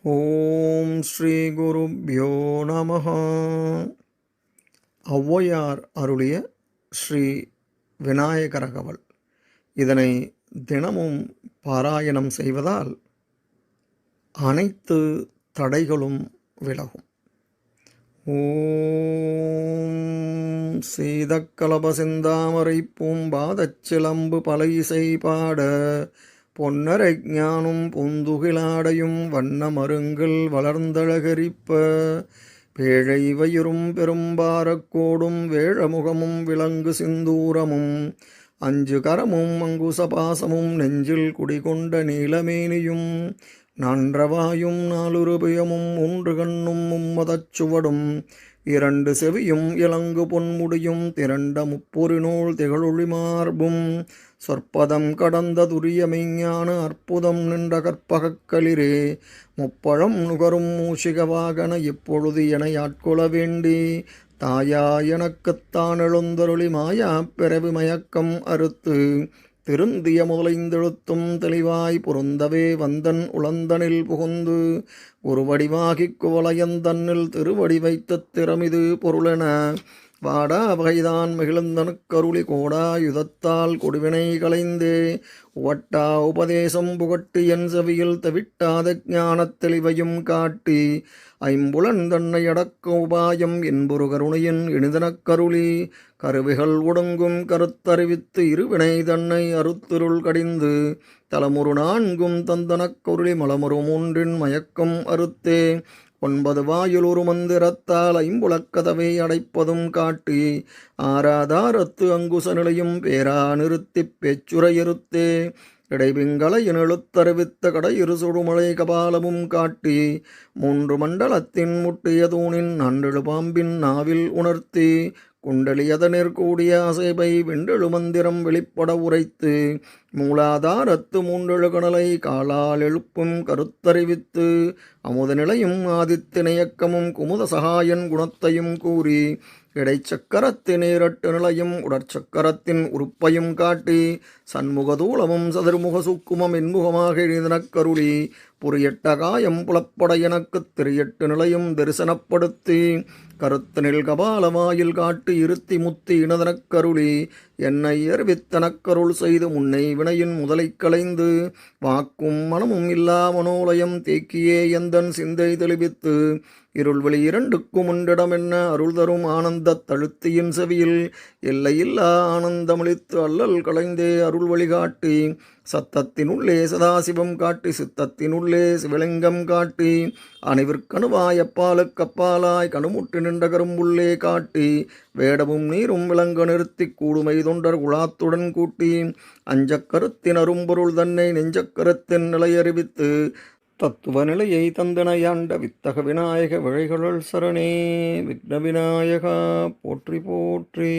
ஓம் ஸ்ரீ குருப்யோ நமஹ. ஔவையார் அருளிய ஸ்ரீ விநாயகரகவல். இதனை தினமும் பாராயணம் செய்வதால் அனைத்து தடைகளும் விலகும். ஓம் சீதக்கலப செந்தாமரை பூம்பாதச் சிலம்பு பல இசை பாட பொன்னரை ஞானும் பொந்துகிலாடையும் வண்ண மருங்கள் வளர்ந்தழகரிப்ப பேழை வயிறும் பெரும்பாரக்கோடும் வேழமுகமும் விலங்கு சிந்தூரமும் அஞ்சு கரமும் அங்குசபாசமும் நெஞ்சில் குடிகொண்ட நீலமேனியும் நன்றவாயும் நாலுருபயமும் ஒன்று கண்ணும் மும்மதச்சுவடும் இரண்டு செவியும் இலங்கு பொன்முடியும் திரண்ட முப்பொரு நூல் திகழொளி மார்பும் சொற்பதம் கடந்த துரிய மெய்ஞான அற்புதம் நின்ற கற்பகக்களிரே முப்பழம் நுகரும் மூஷிக வாகன இப்பொழுது என ஆட்கொள்ள வேண்டி தாயா எனக்குத்தான் எழுந்தருளி மாயா பிறவி மயக்கம் அறுத்து திருந்திய முதலைந்தெழுத்தும் தெளிவாய் பொருந்தவே வந்தன் உளந்தனில் புகுந்து ஒரு வடிவாகிக் குவலையந்தன்னில் திருவடி வைத்த திறமிது பொருளென வாடா வகைதான் மிகுந்தனுக்கருளி கோடா யுதத்தால் கொடுவினை களைந்தே உவட்டா உபதேசம் புகட்டி என் செவியில் தவிட்டாத ஞானத் தெளிவையும் காட்டி ஐம்புலன் தன்னை அடக்க உபாயம் என்பொரு கருணையின் இனிதனக்கருளி கருவிகள் ஒடுங்கும் கருத்தறிவித்து இருவினை தன்னை அறுத்திருள் கடிந்து தலமுறு நான்கும் தந்தனக்கருளி மலமுறு மூன்றின் மயக்கம் அறுத்தே 9 வாயில் ஒரு மந்திரத்தால் ஐம்புலக்கதவை அடைப்பதும் காட்டி ஆராதாரத்து அங்குச நிலையும் பேரா நிறுத்திப் பேச்சுரையிருத்தே இடைபிங்களையின் எழுத்தறிவித்த கடையிறு சுடுமலை கபாலமும் காட்டி 3 மண்டலத்தின் முட்டிய தூணின் நன்றெழு பாம்பின் நாவில் உணர்த்தி குண்டலியதனிற் கூடிய அசைபை வெண்டெழு மந்திரம் வெளிப்பட உரைத்து மூலாதாரத்து 3 கணலை காலால் எழுப்பும் கருத்தறிவித்து அமுத நிலையும் ஆதித்தினையக்கமும் குமுத சகாயன் குணத்தையும் கூறி இடைச்சக்கரத்தின் நேரட்டு நிலையும் உடற்சக்கரத்தின் உறுப்பையும் காட்டி சண்முகதூளமும் சதுர்முக சுக்குமம் என்முகமாக எழுதினக்கருளி புரியட்ட காயம் புலப்பட எனக்குத் திரியட்டு நிலையும் தரிசனப்படுத்தி கருத்தனில் கபாலமாயில் காட்டி இருத்தி முத்தி இனதனக்கருளி என்னை அறிவித்தனக்கருள் செய்து முன்னை வினையின் முதலை களைந்து வாக்கும் மனமும் இல்லா மனோலயம் தேக்கியே எந்தன் சிந்தை தெளிவித்து இருள்வெளி இரண்டுக்கும் உண்டிடம் என்ன அருள் தரும் ஆனந்த தழுத்தியின் செவியில் எல்லையில்லா ஆனந்தமளித்து அல்லல் களைந்தே அருள் வழிகாட்டி சத்தத்தினுள்ளே சதாசிவம் காட்டி சித்தத்தினுள்ளே சிவலிங்கம் காட்டி அனைவிற்கணுவாய் அப்பாலுக்கப்பாலாய் கணுமுட்டு நின்ற கரும்புள்ளே காட்டி வேடமும் நீரும் விளங்க நிறுத்தி கூடுமை தொண்டர் குழாத்துடன் கூட்டி அஞ்சக்கருத்தின் அரும்பொருள் தன்னை நெஞ்சக்கருத்தின் நிலையறிவித்து தத்துவ நிலையை தந்தனையாண்ட வித்தக விநாயக விழைகளுள் சரணே விக்ன விநாயகா போற்றி போற்றி.